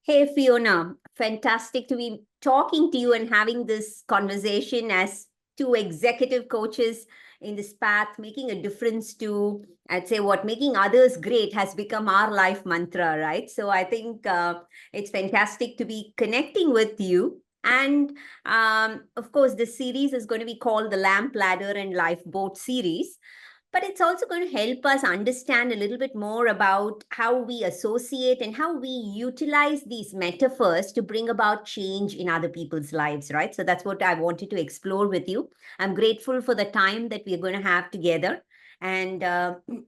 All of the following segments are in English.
Hey Fiona, fantastic to be talking to you and having this conversation as two executive coaches in this path, making a difference to, I'd say, what making others great has become our life mantra, right? So I think it's fantastic to be connecting with you. And of course, this series is going to be called the Lamp Ladder and Lifeboat series, but it's also going to help us understand a little bit more about how we associate and how we utilize these metaphors to bring about change in other people's lives, right? So that's what I wanted to explore with you. I'm grateful for the time that we're going to have together. And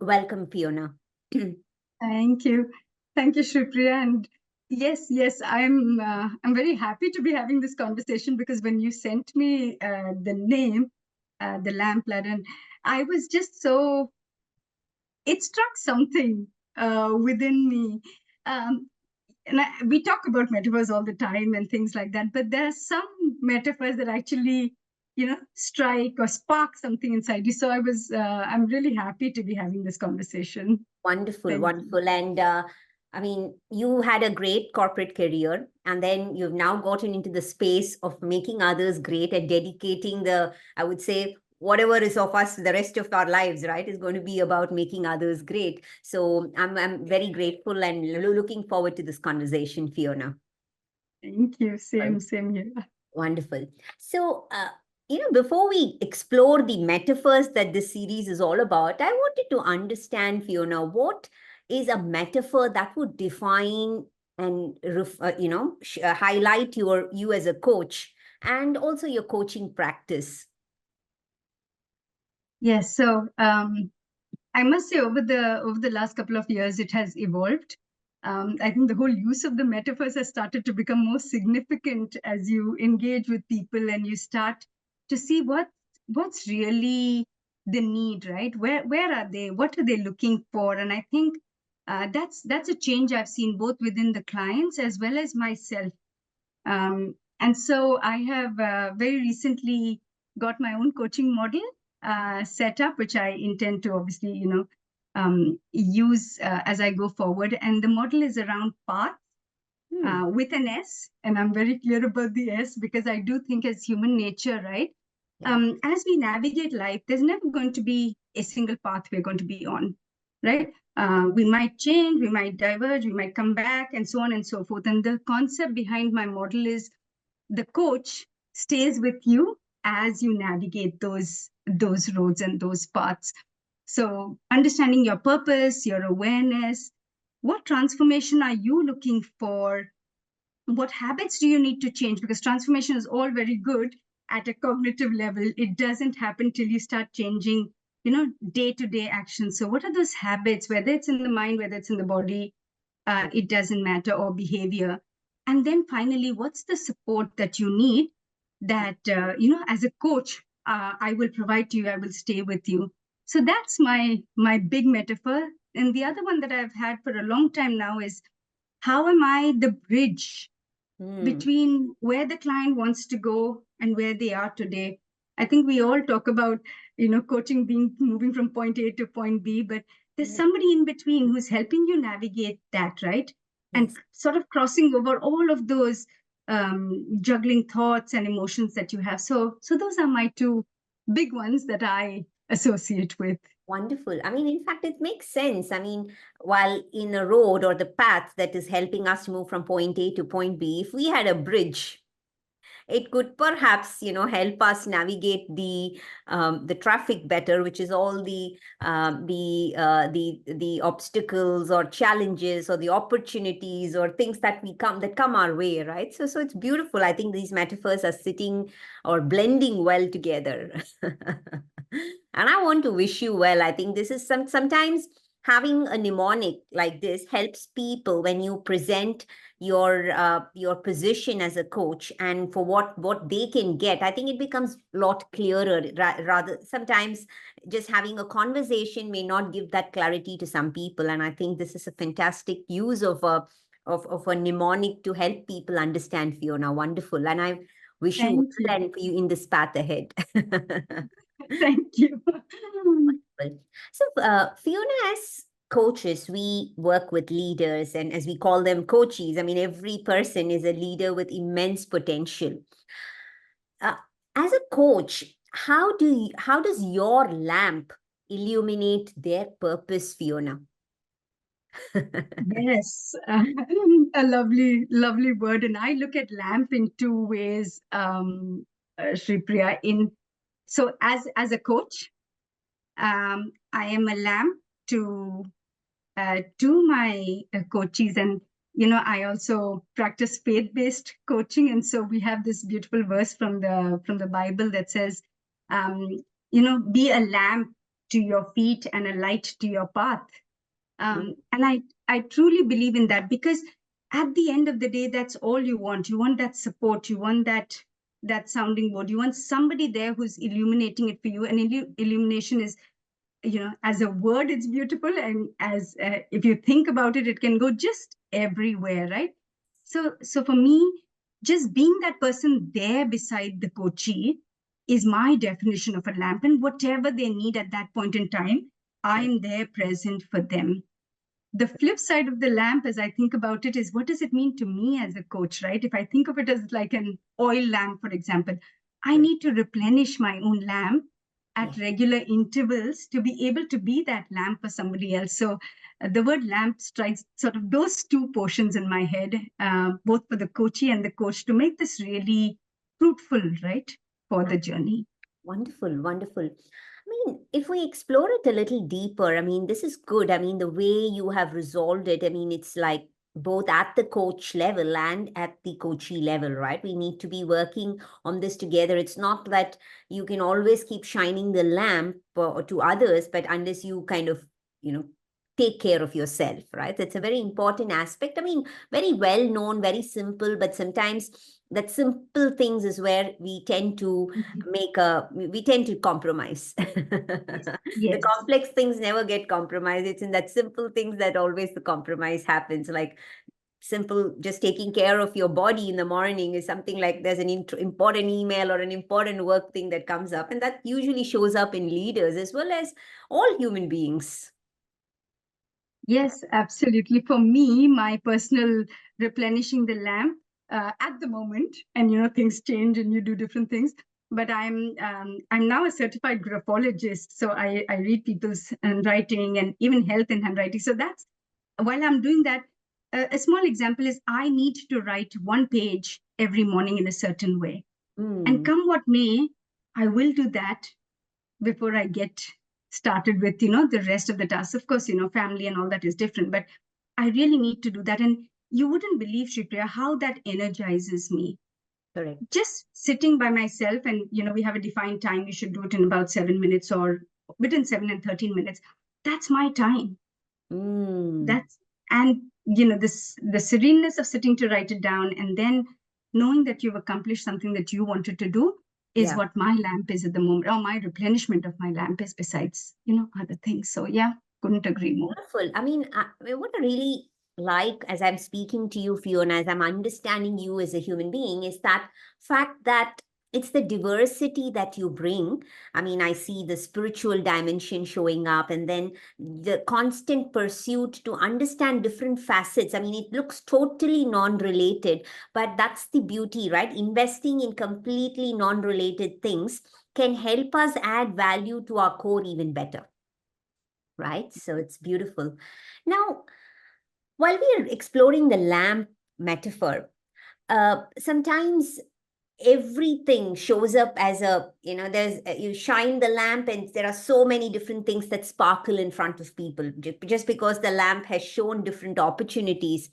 welcome, Fiona. Thank you. Thank you, Shripriya. And yes, I'm very happy to be having this conversation because when you sent me the name, the lamp ladder, I was just so, it struck something within me. Um, we talk about metaphors all the time and things like that, but there are some metaphors that actually, strike or spark something inside you. So I'm really happy to be having this conversation. Wonderful, Thank you. wonderful. And I mean, you had a great corporate career, and then you've now gotten into the space of making others great and dedicating I would say, whatever is of us, the rest of our lives, right, is going to be about making others great. So I'm very grateful and looking forward to this conversation, Fiona. Thank you. Same here. Wonderful. So, before we explore the metaphors that this series is all about, I wanted to understand, Fiona, what is a metaphor that would define and highlight you as a coach and also your coaching practice. Yes. So I must say, over the last couple of years, it has evolved. I think the whole use of the metaphors has started to become more significant as you engage with people and you start to see what's really the need, right? Where are they? What are they looking for? And I think that's a change I've seen both within the clients as well as myself. And so I have very recently got my own coaching model set up, which I intend to obviously, use as I go forward. And the model is around path with an S. And I'm very clear about the S because I do think as human nature, right? Yeah. As we navigate life, there's never going to be a single path we're going to be on, right? We might change, we might diverge, we might come back, and so on and so forth. And the concept behind my model is the coach stays with you as you navigate those roads and those paths. So understanding your purpose, your awareness, what transformation are you looking for? What habits do you need to change? Because transformation is all very good at a cognitive level. It doesn't happen till you start changing, day-to-day actions. So what are those habits, whether it's in the mind, whether it's in the body, it doesn't matter, or behavior. And then finally, what's the support that you need that, as a coach, I will provide to you, I will stay with you. So that's my big metaphor. And the other one that I've had for a long time now is, how am I the bridge Hmm. between where the client wants to go and where they are today? I think we all talk about, coaching being moving from point A to point B, but there's Yeah. somebody in between who's helping you navigate that, right? And Yes. sort of crossing over all of those juggling thoughts and emotions that you have. So those are my two big ones that I associate with. Wonderful. I mean, in fact, it makes sense. I mean, while in a road or the path that is helping us to move from point A to point B, if we had a bridge, it could perhaps help us navigate the traffic better, which is all the obstacles or challenges or the opportunities or things that come our way, right? So it's beautiful. I think these metaphors are sitting or blending well together. And I want to wish you well. I think this is sometimes having a mnemonic like this helps people when you present your position as a coach and for what they can get. I think it becomes a lot clearer. Rather, sometimes just having a conversation may not give that clarity to some people, and I think this is a fantastic use of a mnemonic to help people understand, Fiona. Wonderful. And I wish you Thank well you. and for you in this path ahead. Thank you. Well, so, Fiona, coaches, we work with leaders, and as we call them coaches, I mean, every person is a leader with immense potential. Uh, as a coach, how does your lamp illuminate their purpose, Fiona? Yes, a lovely, lovely word. And I look at lamp in two ways, Shri Priya. So as a coach, I am a lamp to my coaches, and I also practice faith-based coaching, and so we have this beautiful verse from the Bible that says, um, be a lamp to your feet and a light to your path. And I truly believe in that, because at the end of the day, that's all you want. You want that support. You want that sounding board. You want somebody there who's illuminating it for you. And illumination is, as a word, it's beautiful, and as if you think about it, it can go just everywhere, right? So for me, just being that person there beside the coachee is my definition of a lamp, and whatever they need at that point in time, I'm there present for them. The flip side of the lamp, as I think about it, is what does it mean to me as a coach, right? If I think of it as like an oil lamp, for example, I need to replenish my own lamp at Yeah. regular intervals to be able to be that lamp for somebody else. So the word lamp strikes sort of those two portions in my head, both for the coachee and the coach, to make this really fruitful, right, for the journey. Wonderful, wonderful. I mean, if we explore it a little deeper, I mean, this is good. I mean, the way you have resolved it, I mean, it's like both at the coach level and at the coachee level, right? We need to be working on this together. It's not that you can always keep shining the lamp to others, but unless you kind of, you know, take care of yourself, right? That's a very important aspect. I mean, very well known, very simple, but sometimes that simple things is where we tend to we tend to compromise. The Yes. complex things never get compromised. It's in that simple things that always the compromise happens. Like simple, just taking care of your body in the morning is something like there's an important email or an important work thing that comes up, and that usually shows up in leaders as well as all human beings. Yes, absolutely. For me, my personal replenishing the lamp at the moment, and things change and you do different things. But I'm now a certified graphologist, so I read people's handwriting and even health and handwriting. So that's while I'm doing that. A small example is I need to write one page every morning in a certain way, and Mm, come what may, I will do that before I get started with, the rest of the tasks. Of course, family and all that is different, but I really need to do that. And you wouldn't believe, Shripriya, how that energizes me. correct. Just sitting by myself, and we have a defined time. You should do it in about 7 minutes or between 7 and 13 minutes. That's my time. Mm, That's and this the sereneness of sitting to write it down, and then knowing that you've accomplished something that you wanted to do is yeah. what my lamp is at the moment, or my replenishment of my lamp is, besides other things. So yeah, couldn't agree more. Beautiful. I what I really like as I'm speaking to you, Fiona, as I'm understanding you as a human being, is that fact that it's the diversity that you bring. I mean, I see the spiritual dimension showing up, and then the constant pursuit to understand different facets. I mean, it looks totally non-related, but that's the beauty, right? Investing in completely non-related things can help us add value to our core even better, right? So it's beautiful. Now, while we are exploring the lamp metaphor, sometimes everything shows up as a, there's, you shine the lamp and there are so many different things that sparkle in front of people just because the lamp has shown different opportunities.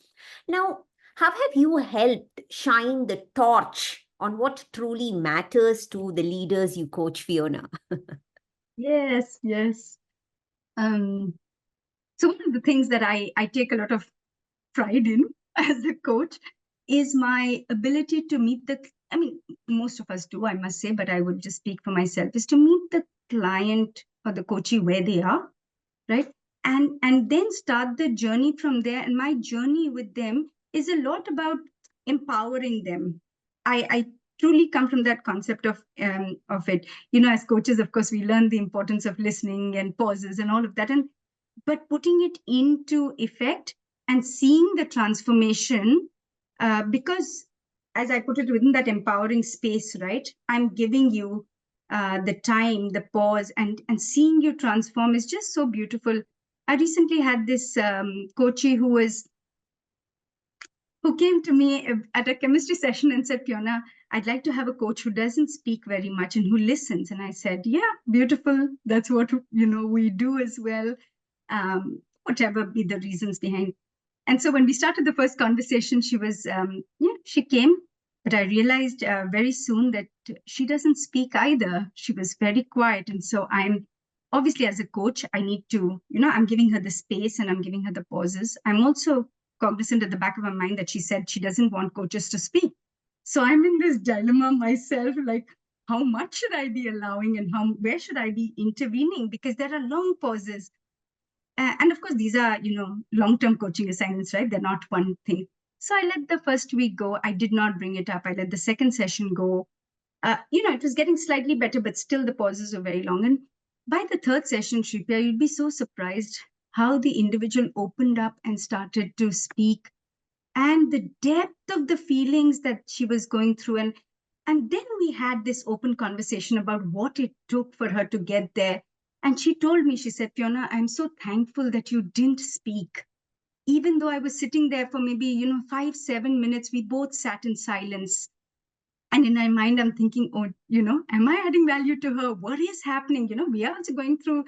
Now, how have you helped shine the torch on what truly matters to the leaders you coach, Fiona? Yes, yes. um so one of the things that I take a lot of pride in as a coach is my ability to meet the, I mean, most of us do, I must say, but I would just speak for myself, is to meet the client or the coachee where they are, right? And then start the journey from there. And my journey with them is a lot about empowering them. I truly come from that concept of it. As coaches, of course, we learn the importance of listening and pauses and all of that. And but putting it into effect and seeing the transformation, because as I put it, within that empowering space, right? I'm giving you the time, the pause, and seeing you transform is just so beautiful. I recently had this coachee who came to me at a chemistry session and said, Fiona, I'd like to have a coach who doesn't speak very much and who listens. And I said, yeah, beautiful. That's what we do as well. Whatever be the reasons behind. And so when we started the first conversation, she came, but I realized very soon that she doesn't speak either. She was very quiet. And so I'm obviously, as a coach, I need to, I'm giving her the space and I'm giving her the pauses. I'm also cognizant at the back of my mind that she said she doesn't want coaches to speak. So I'm in this dilemma myself, like, how much should I be allowing and where should I be intervening? Because there are long pauses, and of course these are long-term coaching assignments, right? They're not one thing. So I let the first week go. I did not bring it up. I let the second session go. It was getting slightly better, but still the pauses were very long. And by the third session, Shripya, you'd be so surprised how the individual opened up and started to speak, and the depth of the feelings that she was going through. And then we had this open conversation about what it took for her to get there. And she told me, she said, Fiona, I'm so thankful that you didn't speak. Even though I was sitting there for maybe 5-7 minutes, we both sat in silence. And in my mind, I'm thinking, oh, am I adding value to her? What is happening? We are also going through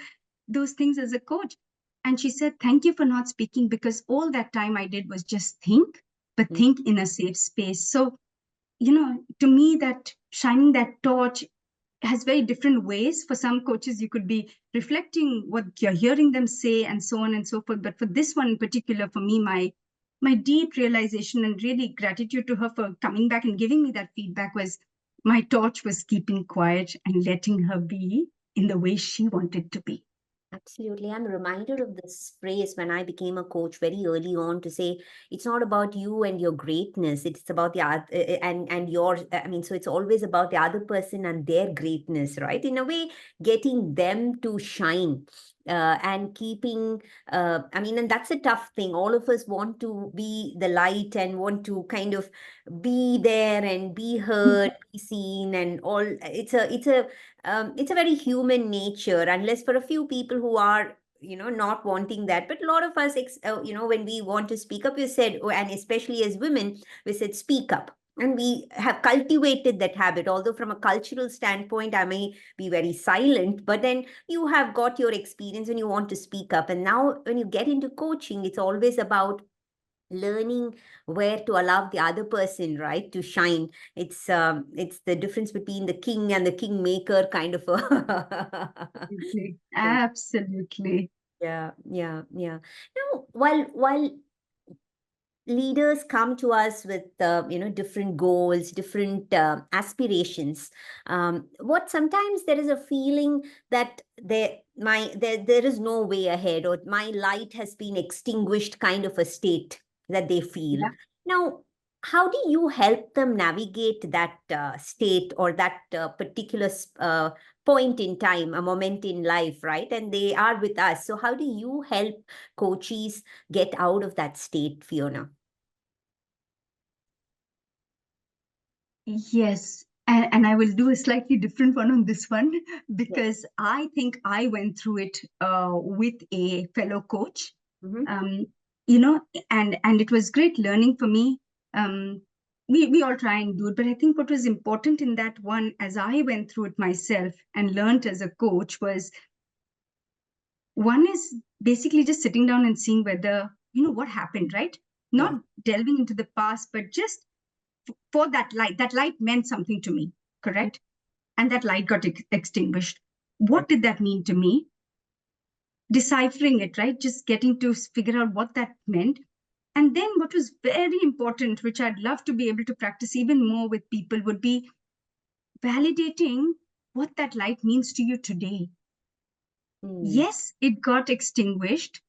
those things as a coach. And she said, thank you for not speaking, because all that time I did was just think, but Mm. think in a safe space. So, to me, that shining that torch has very different ways. For some coaches, you could be reflecting what you're hearing them say and so on and so forth. But for this one in particular, for me, my deep realization and really gratitude to her for coming back and giving me that feedback was my torch was keeping quiet and letting her be in the way she wanted to be. Absolutely. I'm reminded of this phrase when I became a coach very early on to say it's not about you and your greatness. It's about the other and your, I mean, so it's always about the other person and their greatness, right? In a way, getting them to shine. And keeping, I mean, and that's a tough thing. All of us want to be the light and want to kind of be there and be heard, be seen, and all. It's a very human nature, unless for a few people who are not wanting that. But a lot of us when we want to speak up, we said, oh, and especially as women, we said speak up, and we have cultivated that habit. Although from a cultural standpoint I may be very silent, but then you have got your experience and you want to speak up. And now when you get into coaching, it's always about learning where to allow the other person, right, to shine. It's the difference between the king and the kingmaker kind of a Absolutely. thing. Absolutely. Yeah. Now, while leaders come to us with different goals, different aspirations, what sometimes there is a feeling that there is no way ahead, or my light has been extinguished, kind of a state that they feel. Yeah. Now, how do you help them navigate that state, or that particular point in time, a moment in life, right? And they are with us, so how do you help coaches get out of that state, Fiona? Yes. And I will do a slightly different one on this one Yeah. because I think I went through it with a fellow coach. Mm-hmm. Um, and it was great learning for me. Um, we all try and do it, but I think what was important in that one, as I went through it myself and learned as a coach, was one is basically just sitting down and seeing whether, what happened, right? Yeah. Not delving into the past, but just for that light meant something to me, correct? And that light got extinguished. What did that mean to me? Deciphering it, right? Just getting to figure out what that meant. And then what was very important, which I'd love to be able to practice even more with people, would be validating what that light means to you today. Mm. Yes, it got extinguished,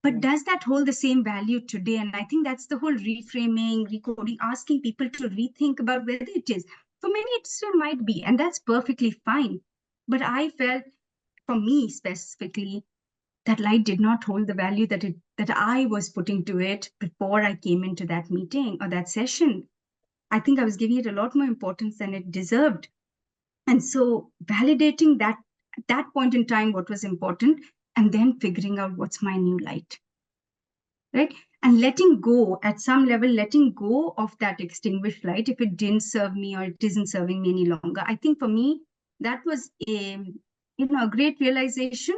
but Yeah. does that hold the same value today? And I think that's the whole reframing, recoding, asking people to rethink about whether it is. For many, it still might be, and that's perfectly fine. But I felt, for me specifically, that light did not hold the value that I was putting to it before I came into that meeting or that session. I think I was giving it a lot more importance than it deserved. And so validating that at that point in time, what was important, and then figuring out what's my new light, right? And letting go at some level, letting go of that extinguished light if it didn't serve me or it isn't serving me any longer. I think for me, that was a great realization.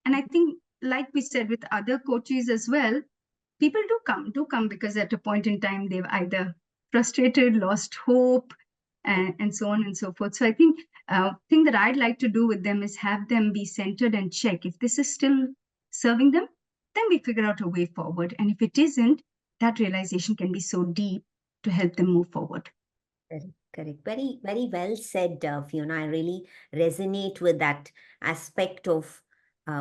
And I think, like we said with other coaches as well, people do come because at a point in time they've either frustrated, lost hope, and so on and so forth. So I think thing that I'd like to do with them is have them be centered and check if this is still serving them, then we figure out a way forward. And if it isn't, that realization can be so deep to help them move forward. Correct, correct. Very, very well said, Fiona. I really resonate with that aspect of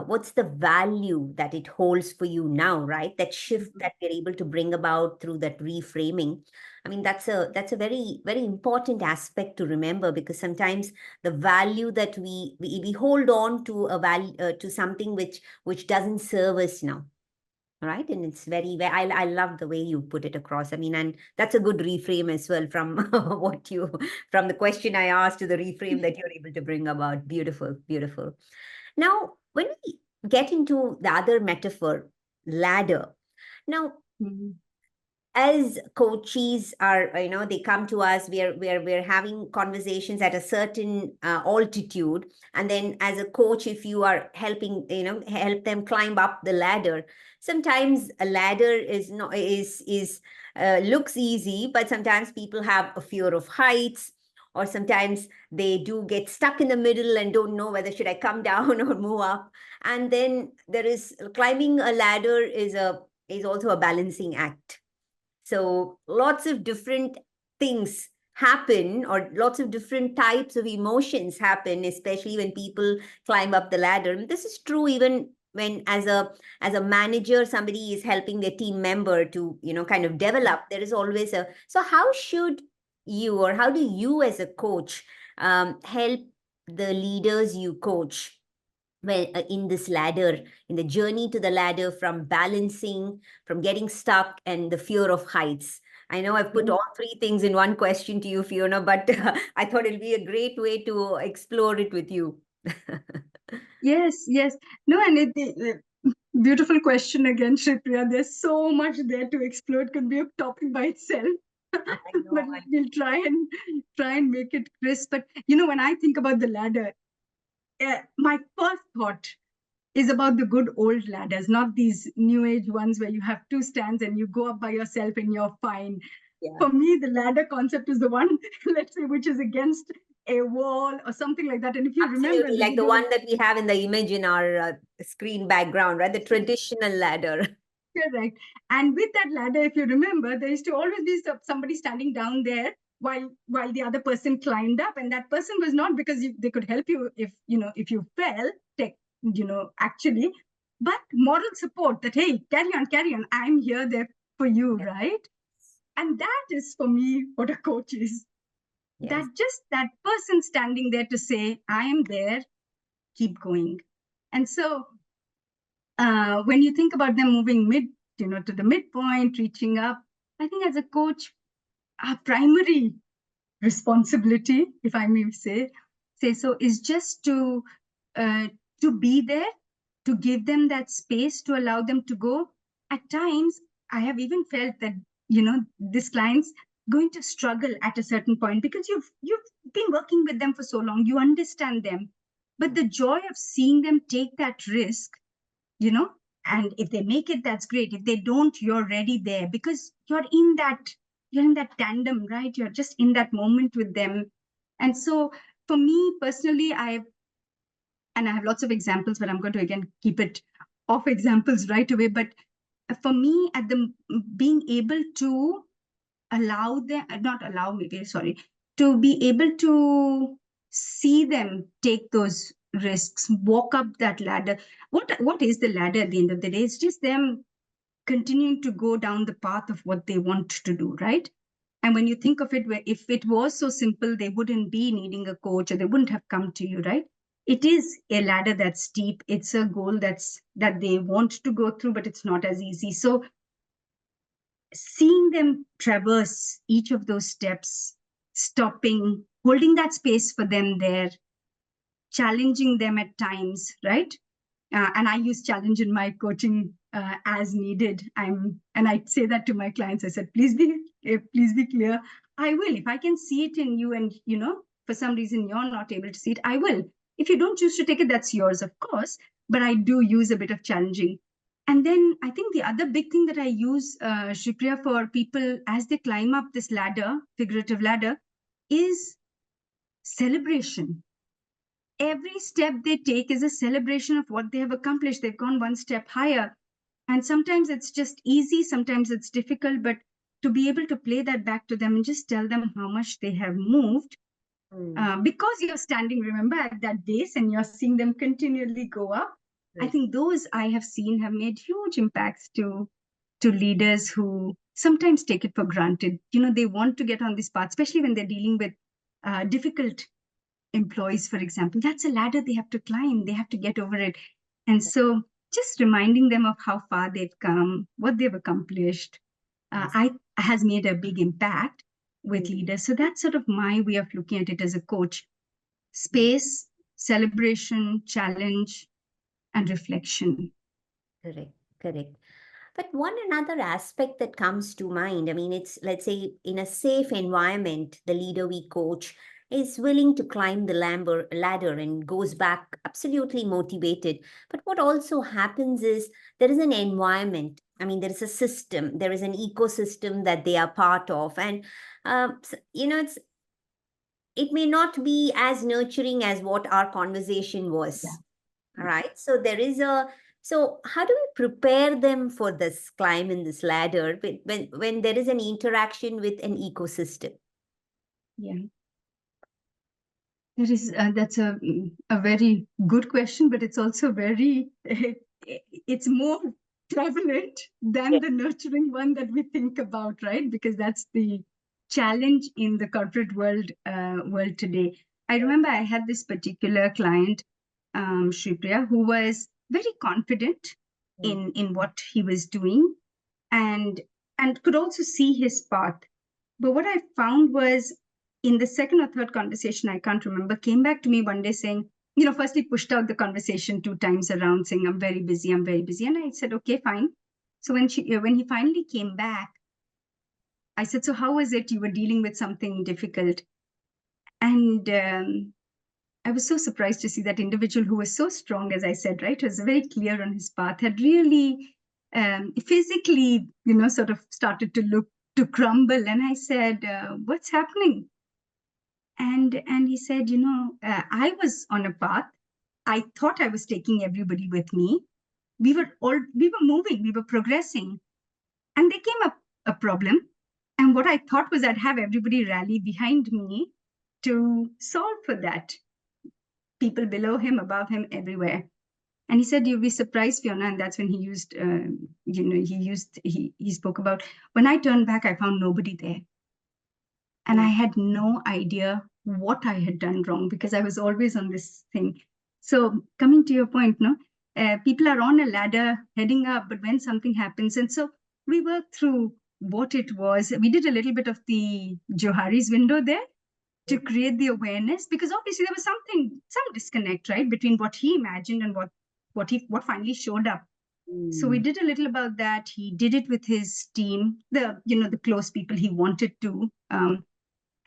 what's the value that it holds for you now, right? That shift that we're able to bring about through that reframing. I mean, that's a very, very important aspect to remember, because sometimes the value that we hold on to a value to something which doesn't serve us now. Right. And it's I love the way you put it across. I mean, and that's a good reframe as well from from the question I asked to the reframe that you're able to bring about. Beautiful, beautiful. Now, when we get into the other metaphor, ladder. Now, Mm-hmm. as coaches are, they come to us, we're having conversations at a certain altitude, and then as a coach, if you are helping, help them climb up the ladder, sometimes a ladder is not is looks easy, but sometimes people have a fear of heights, or sometimes they do get stuck in the middle and don't know whether should I come down or move up. And then there is climbing a ladder is also a balancing act. So lots of different things happen, or lots of different types of emotions happen, especially when people climb up the ladder. And this is true even when as a manager, somebody is helping their team member to, kind of develop. There is always a, so how should you, or how do you as a coach help the leaders you coach well, in this ladder, in the journey to the ladder, from balancing, from getting stuck, and the fear of heights? I know I've put all three things in one question to you, Fiona, but I thought it'll be a great way to explore it with you. Yes, yes. No, and beautiful question again, Shripriya. There's so much there to explore. It could be a topic by itself. I But know. we'll try and make it crisp. But when I think about the ladder, my first thought is about the good old ladders, not these new age ones where you have two stands and you go up by yourself and you're fine. Yeah. For me, the ladder concept is the one, let's say, which is against a wall or something like that. And if you remember Absolutely, the like the video, one that we have in the image in our screen background, right? The traditional ladder. correct. And with that ladder, if you remember, there used to always be somebody standing down there while the other person climbed up, and that person was not because they could help you if you fell, actually, but moral support that, hey, carry on, I'm here there for you, Yes. right? And that is for me what a coach is. That Yes. just that person standing there to say, I am there, keep going. And so when you think about them moving to the midpoint, reaching up, I think as a coach, our primary responsibility, if I may say so, is just to be there, to give them that space, to allow them to go. At times, I have even felt that this client's going to struggle at a certain point because you've been working with them for so long, you understand them, but the joy of seeing them take that risk, you know and if they make it, that's great. If they don't, you're ready there because you're in that tandem, right? You're just in that moment with them. And so for me personally, I have lots of examples, but I'm going to again keep it off examples right away. But for me, at the being able to allow them, not allow, maybe, sorry, to be able to see them take those risks, walk up that ladder. What is the ladder at the end of the day? It's just them continuing to go down the path of what they want to do, right? And when you think of it, if it was so simple, they wouldn't be needing a coach or they wouldn't have come to you, right? it is a ladder that's steep. It's a goal that they want to go through, but it's not as easy. So seeing them traverse each of those steps, stopping, holding that space for them there, challenging them at times, right? And I use challenge in my coaching as needed. And I say that to my clients. I said, please be clear. I will. If I can see it in you, and for some reason you're not able to see it, I will. If you don't choose to take it, that's yours, of course. But I do use a bit of challenging. And then I think the other big thing that I use, Shripriya, for people as they climb up this ladder, figurative ladder, is celebration. Every step they take is a celebration of what they have accomplished. They've gone one step higher. And sometimes it's just easy, sometimes it's difficult, but to be able to play that back to them and just tell them how much they have moved, because you're standing, remember, at that base and you're seeing them continually go up. Right. I think those I have seen have made huge impacts to leaders who sometimes take it for granted. They want to get on this path, especially when they're dealing with difficult employees, for example. That's a ladder they have to climb. They have to get over it. And so just reminding them of how far they've come, what they've accomplished, has made a big impact with leaders. So that's sort of my way of looking at it as a coach. Space, celebration, challenge, and reflection. Correct. But one another aspect that comes to mind, I mean, it's, let's say, in a safe environment, the leader we coach is willing to climb the ladder and goes back absolutely motivated. But what also happens is there is an environment. I mean, there is a system, there is an ecosystem that they are part of. And, it may not be as nurturing as what our conversation was. Yeah. Right. So so how do we prepare them for this climb in this ladder when there is an interaction with an ecosystem? Yeah. That's a very good question, but it's also it's more prevalent than the nurturing one that we think about, right? Because that's the challenge in the corporate world today. I remember I had this particular client, Shripriya, who was very confident in what he was doing, and could also see his path. But what I found was, in the second or third conversation, I can't remember, came back to me one day saying, firstly pushed out the conversation 2 times around, saying, I'm very busy. And I said, okay, fine. So when he finally came back, I said, so how was it? You were dealing with something difficult. And I was so surprised to see that individual who was so strong, as I said, right, was very clear on his path, had really physically, sort of started to crumble. And I said, what's happening? And he said, I was on a path. I thought I was taking everybody with me. We were moving, we were progressing. And there came a problem. And what I thought was I'd have everybody rally behind me to solve for that. People below him, above him, everywhere. And he said, you'll be surprised, Fiona. And that's when he used, he spoke about, when I turned back, I found nobody there. And I had no idea what I had done wrong, because I was always on this thing. So coming to your point, people are on a ladder heading up, but when something happens, and so we worked through what it was. We did a little bit of the Johari's window there to create the awareness, because obviously there was some disconnect, right, between what he imagined and what finally showed up. So we did a little about that. He did it with his team, the close people he wanted to.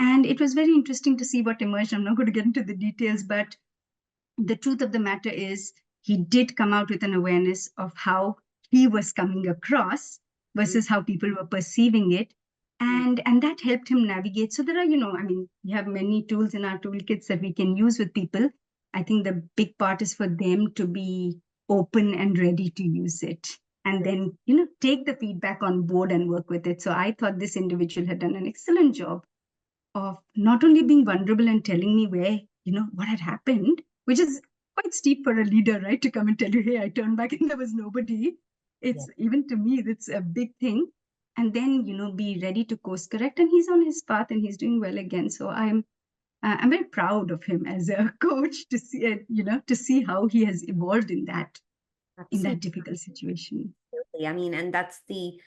And it was very interesting to see what emerged. I'm not going to get into the details, but the truth of the matter is he did come out with an awareness of how he was coming across versus how people were perceiving it. And that helped him navigate. So there are, we have many tools in our toolkits that we can use with people. I think the big part is for them to be open and ready to use it. And then, take the feedback on board and work with it. So I thought this individual had done an excellent job of not only being vulnerable and telling me where, what had happened, which is quite steep for a leader, right? To come and tell you, hey, I turned back and there was nobody. It's even to me, it's a big thing. And then, be ready to course correct. And he's on his path and he's doing well again. So I'm I'm very proud of him as a coach to see, to see how he has evolved in that Absolutely. difficult situation. I mean, and that's the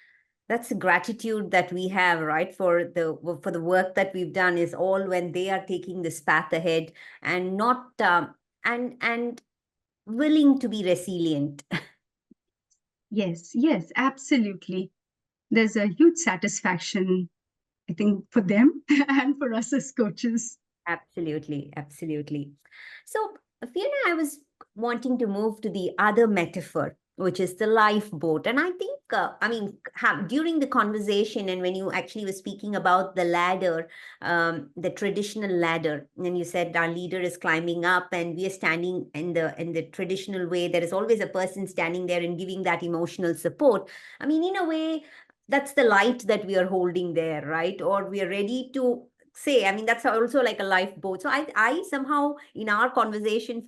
gratitude that we have, right, for the work that we've done, is all when they are taking this path ahead and not and willing to be resilient. Yes, yes, absolutely. There's a huge satisfaction, I think, for them and for us as coaches. Absolutely, absolutely. So, Fiona, I was wanting to move to the other metaphor, which is the lifeboat. And I think, I mean, during the conversation and when you actually were speaking about the ladder, the traditional ladder, and you said our leader is climbing up and we are standing in the traditional way, there is always a person standing there and giving that emotional support. I mean, in a way, that's the light that we are holding there, right? Or we are ready to say. I mean, that's also like a lifeboat. So I somehow in our conversation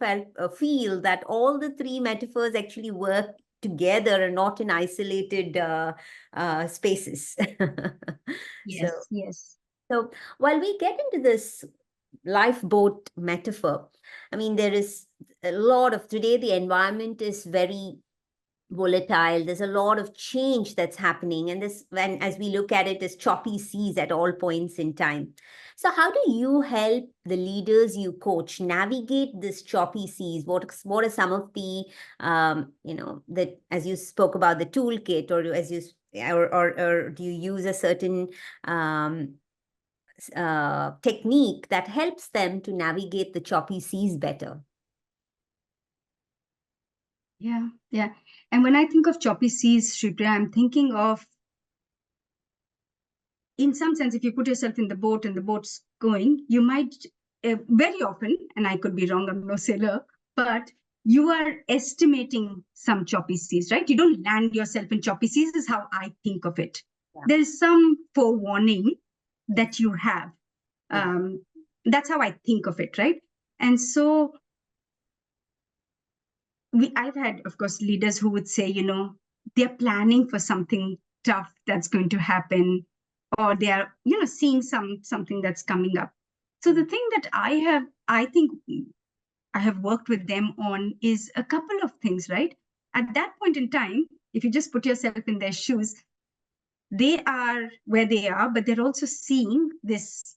feel that all the three metaphors actually work together and not in isolated spaces. so Yes, yes. so while we get into this lifeboat metaphor, I mean, there is a lot of today, the environment is very volatile. There's a lot of change that's happening, and this, when as we look at it, is choppy seas at all points in time. So how do you help the leaders you coach navigate this choppy seas? What are some of the that, as you spoke about the toolkit, or as you or do you use a certain um, technique that helps them to navigate the choppy seas better? Yeah, yeah. And when I think of choppy seas, Shripriya, I'm thinking of, in some sense, if you put yourself in the boat and the boat's going, you might very often, and I could be wrong, I'm no sailor, but you are estimating some choppy seas, right? You don't land yourself in choppy seas, is how I think of it. Yeah. There is some forewarning Yes. that you have. Yeah. That's how I think of it, right? And so I've had, of course, leaders who would say, they're planning for something tough that's going to happen, or they are, seeing something that's coming up. So the thing that I think I have worked with them on is a couple of things, right? At that point in time, if you just put yourself in their shoes, they are where they are, but they're also seeing this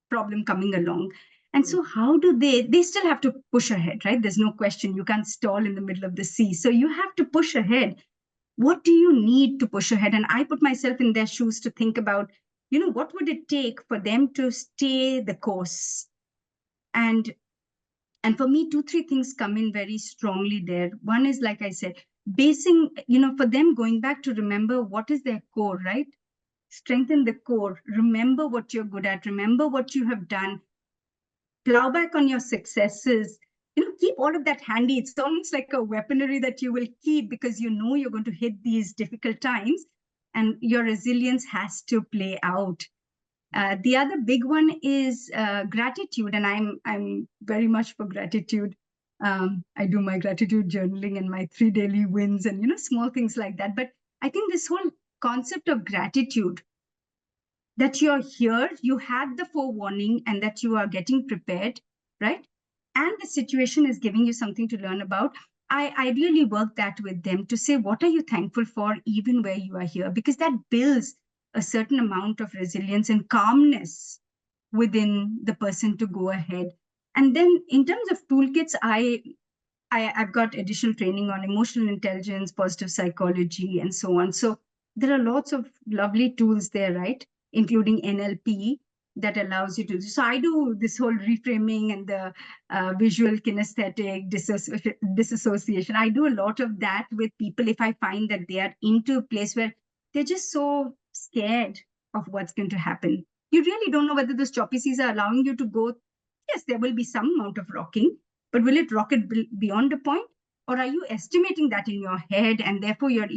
problem coming along. And so how do they still have to push ahead, right? There's no question. You can't stall in the middle of the sea. So you have to push ahead. What do you need to push ahead? And I put myself in their shoes to think about, what would it take for them to stay the course? And for me, two, three things come in very strongly there. One is, like I said, basing, for them, going back to remember what is their core, right? Strengthen the core. Remember what you're good at. Remember what you have done. Plow back on your successes. Keep all of that handy. It's almost like a weaponry that you will keep, because you know you're going to hit these difficult times, and your resilience has to play out. The other big one is gratitude, and I'm very much for gratitude. I do my gratitude journaling and my 3 daily wins, and small things like that. But I think this whole concept of gratitude, that you're here, you had the forewarning, and that you are getting prepared, right? And the situation is giving you something to learn about. I really work that with them to say, what are you thankful for, even where you are here? Because that builds a certain amount of resilience and calmness within the person to go ahead. And then in terms of toolkits, I've got additional training on emotional intelligence, positive psychology, and so on. So there are lots of lovely tools there, right? Including NLP that allows you to. So I do this whole reframing and the visual kinesthetic disassociation. I do a lot of that with people if I find that they are into a place where they're just so scared of what's going to happen. You really don't know whether those choppy seas are allowing you to go. Yes, there will be some amount of rocking, but will it rock it beyond a point? Or are you estimating that in your head, and therefore you're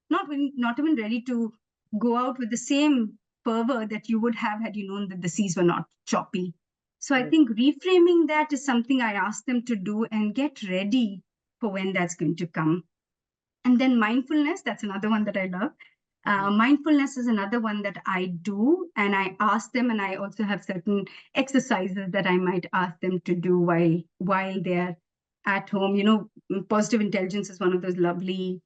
not even ready to go out with the same fervor that you would have had you known that the seas were not choppy? So I think reframing that is something I ask them to do and get ready for when that's going to come. And then mindfulness, that's another one that I love. Mindfulness is another one that I do, and I ask them, and I also have certain exercises that I might ask them to do while they're at home. Positive intelligence is one of those lovely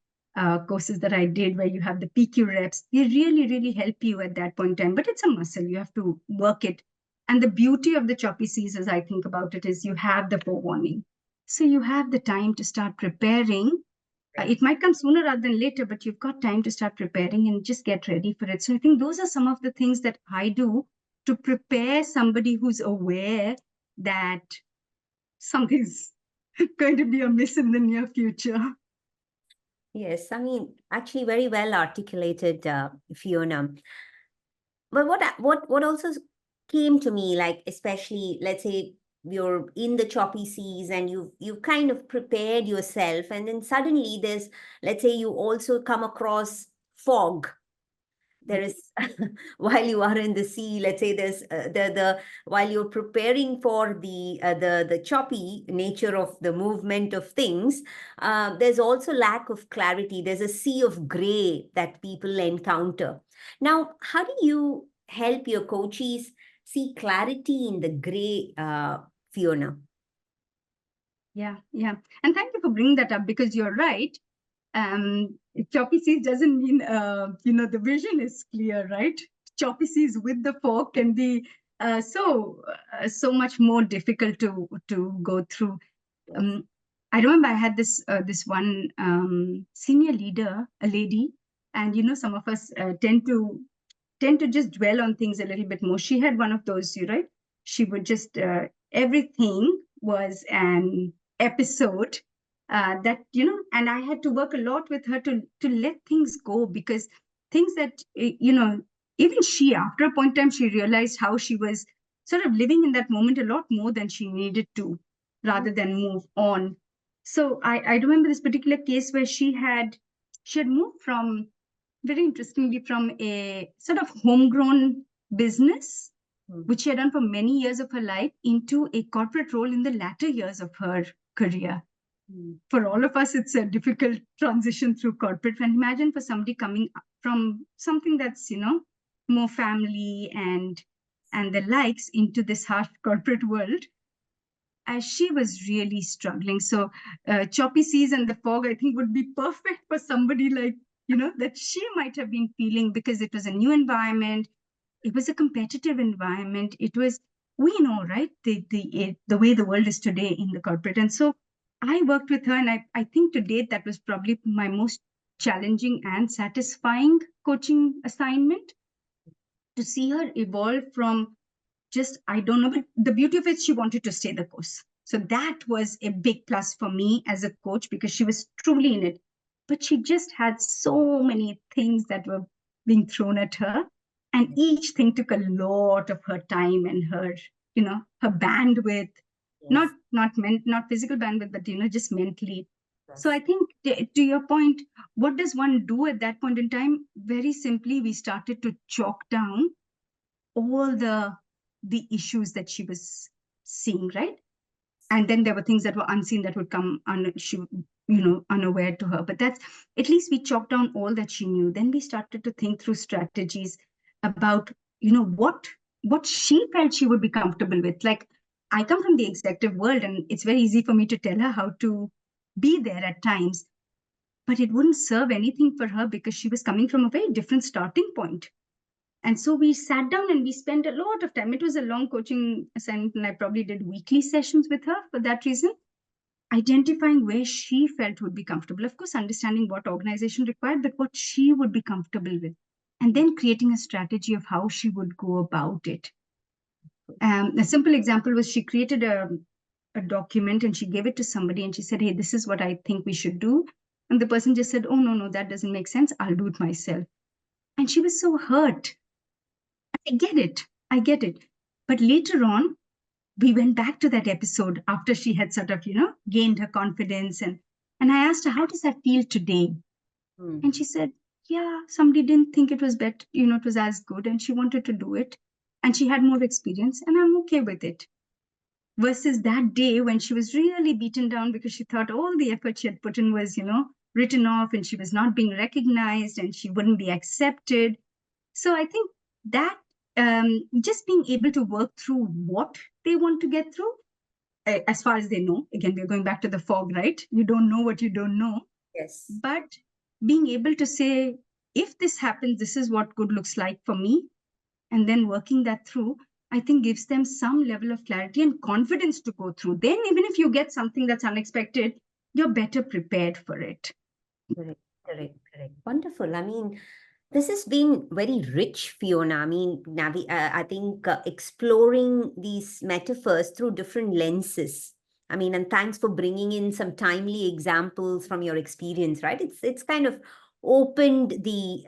courses that I did where you have the PQ reps. They really, really help you at that point in time, but it's a muscle. You have to work it. And the beauty of the choppy seas, as I think about it, is you have the forewarning. So you have the time to start preparing. It might come sooner rather than later, but you've got time to start preparing and just get ready for it. So I think those are some of the things that I do to prepare somebody who's aware that something's going to be amiss in the near future. Yes, I mean, actually very well articulated, Fiona. But what also came to me, like especially, let's say you're in the choppy seas and you've kind of prepared yourself, and then suddenly there's, let's say you also come across fog. There is while you are in the sea, let's say there's the while you're preparing for the choppy nature of the movement of things, there's also lack of clarity. There's a sea of gray that people encounter. Now, how do you help your coaches see clarity in the gray, Fiona? Yeah. And thank you for bringing that up, because you're right. Choppy seas doesn't mean the vision is clear, right? Choppy seas with the fog can be so much more difficult to go through. Yes. I remember I had this one senior leader, a lady, and some of us tend to just dwell on things a little bit more. She had one of those, right? She would just everything was an episode and I had to work a lot with her to let things go, because things that even she, after a point in time, she realized how she was sort of living in that moment a lot more than she needed to, rather than move on. So I remember this particular case where she had moved from, very interestingly, from a sort of homegrown business, which she had done for many years of her life, into a corporate role in the latter years of her career. For all of us, it's a difficult transition through corporate. And imagine for somebody coming from something that's, more family and the likes, into this harsh corporate world, as she was really struggling. So choppy seas and the fog, I think, would be perfect for somebody like, that she might have been feeling, because it was a new environment. It was a competitive environment. It was, we know, right, the way the world is today in the corporate. And so I worked with her, and I think to date, that was probably my most challenging and satisfying coaching assignment, to see her evolve from just, I don't know, but the beauty of it, she wanted to stay the course. So that was a big plus for me as a coach, because she was truly in it. But she just had so many things that were being thrown at her. And each thing took a lot of her time and her bandwidth, not Yes. not physical bandwidth, but just mentally. So I think, to your point, what does one do at that point in time? Very simply, we started to chalk down all the issues that she was seeing, right? And then there were things that were unseen that would come unaware to her. But that's, at least we chalked down all that she knew. Then we started to think through strategies about what she felt she would be comfortable with. Like, I come from the executive world, and it's very easy for me to tell her how to be there at times, but it wouldn't serve anything for her, because she was coming from a very different starting point. And so we sat down and we spent a lot of time. It was a long coaching assignment, and I probably did weekly sessions with her for that reason, identifying where she felt would be comfortable. Of course, understanding what organization required, but what she would be comfortable with. And then creating a strategy of how she would go about it. A simple example was, she created a document and she gave it to somebody, and she said, "Hey, this is what I think we should do." And the person just said, "Oh, no, that doesn't make sense. I'll do it myself." And she was so hurt. I get it. I get it. But later on, we went back to that episode after she had sort of, gained her confidence. And I asked her, "How does that feel today?" And she said, "Yeah, somebody didn't think it was better, it was as good, and she wanted to do it. And she had more experience, and I'm okay with it." Versus that day when she was really beaten down, because she thought all the effort she had put in was, written off and she was not being recognized and she wouldn't be accepted. So I think that just being able to work through what they want to get through, as far as they know, again, we're going back to the fog, right? You don't know what you don't know. Yes. But being able to say, if this happens, this is what good looks like for me, and then working that through, I think gives them some level of clarity and confidence to go through. Then, even if you get something that's unexpected, you're better prepared for it. Correct, correct, correct. Wonderful. I mean, this has been very rich, Fiona. I mean, I think exploring these metaphors through different lenses. I mean, and thanks for bringing in some timely examples from your experience, right? It's kind of opened the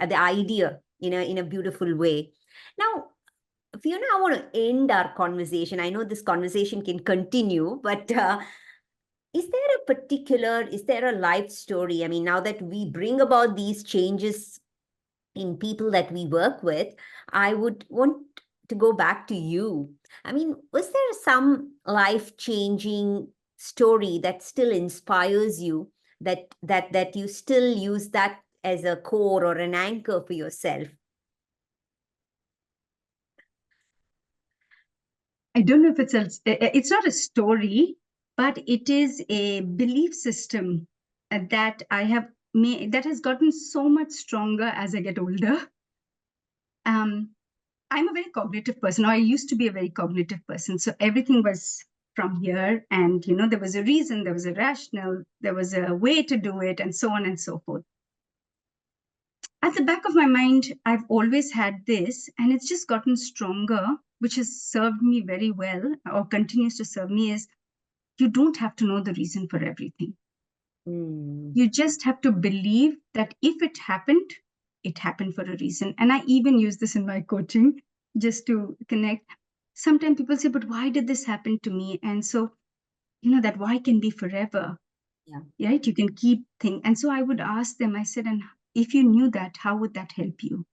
idea in a beautiful way. Now, Fiona, I want to end our conversation. I know this conversation can continue, but is there a life story? I mean, now that we bring about these changes in people that we work with, I would want to go back to you. I mean, was there some life-changing story that still inspires you, that you still use that as a core or an anchor for yourself? I don't know if it's not a story, but it is a belief system that I have made that has gotten so much stronger as I get older. Um, I'm a very cognitive person, or I used to be a very cognitive person. So everything was from here, and there was a reason, there was a rationale, there was a way to do it, and so on and so forth. At the back of my mind, I've always had this, and it's just gotten stronger, which has served me very well, or continues to serve me, is you don't have to know the reason for everything. Mm. You just have to believe that if it happened for a reason. And I even use this in my coaching just to connect. Sometimes people say, but why did this happen to me? And so, that why can be forever, Yeah. right? You can keep thinking. And so I would ask them, I said, and if you knew that, how would that help you?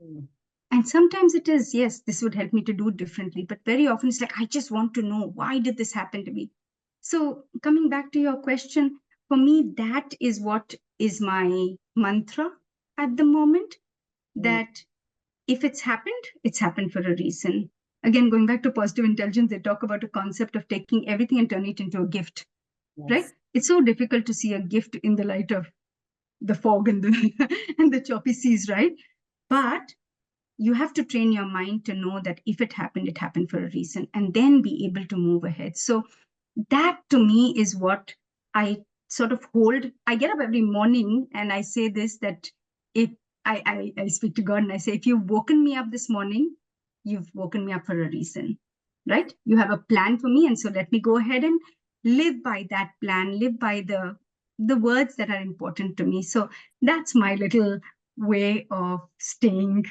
Mm. And sometimes it is, yes, this would help me to do differently. But very often it's like, I just want to know, why did this happen to me? So coming back to your question, for me, that is what is my mantra at the moment, Mm. that if it's happened for a reason. Again, going back to positive intelligence, they talk about a concept of taking everything and turning it into a gift, right? Yes. It's so difficult to see a gift in the light of the fog and the and the choppy seas, right? But you have to train your mind to know that if it happened for a reason, and then be able to move ahead. So that to me is what I sort of hold. I get up every morning and I say this, that if I speak to God and I say, if you've woken me up this morning, you've woken me up for a reason, right? You have a plan for me. And so let me go ahead and live by that plan, live by the words that are important to me. So that's my little way of staying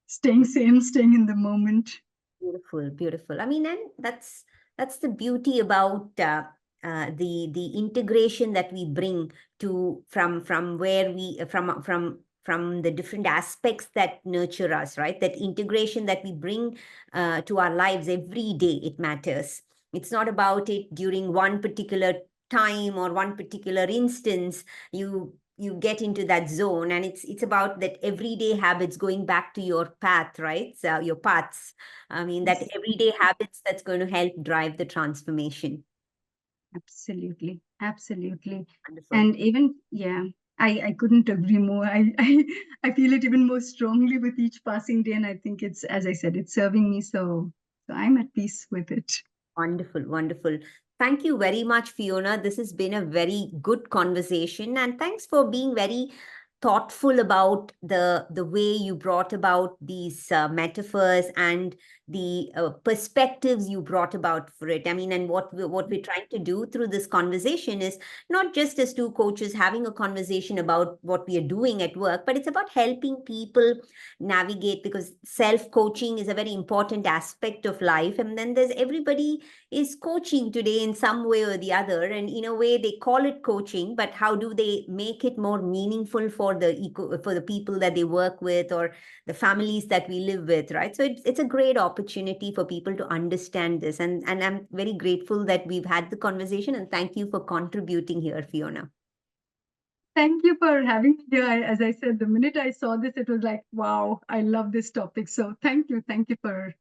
sane, staying in the moment. Beautiful, beautiful. I mean, and that's the beauty about the integration that we bring to from where we from the different aspects that nurture us, right? That integration that we bring to our lives every day, it matters. It's not about it during one particular time or one particular instance. You get into that zone, and it's about that everyday habits, going back to your path, right? So your paths. I mean, that Yes, everyday habits that's going to help drive the transformation. absolutely, absolutely. Wonderful. And even, yeah, I couldn't agree more. I feel it even more strongly with each passing day. And I think it's, as I said, it's serving me. So I'm at peace with it. Wonderful, wonderful. Thank you very much, Fiona. This has been a very good conversation, and thanks for being very thoughtful about the way you brought about these metaphors and the perspectives you brought about for it. I mean, and what we're trying to do through this conversation is not just as two coaches having a conversation about what we are doing at work, but it's about helping people navigate, because self coaching is a very important aspect of life, and then there's everybody is coaching today in some way or the other, and in a way they call it coaching, but how do they make it more meaningful for the people that they work with, or the families that we live with, right? So it's a great opportunity for people to understand this, and I'm very grateful that we've had the conversation, and thank you for contributing here, Fiona. Thank you for having me here. As I said, the minute I saw this, it was like, wow, I love this topic. So thank you. Thank you for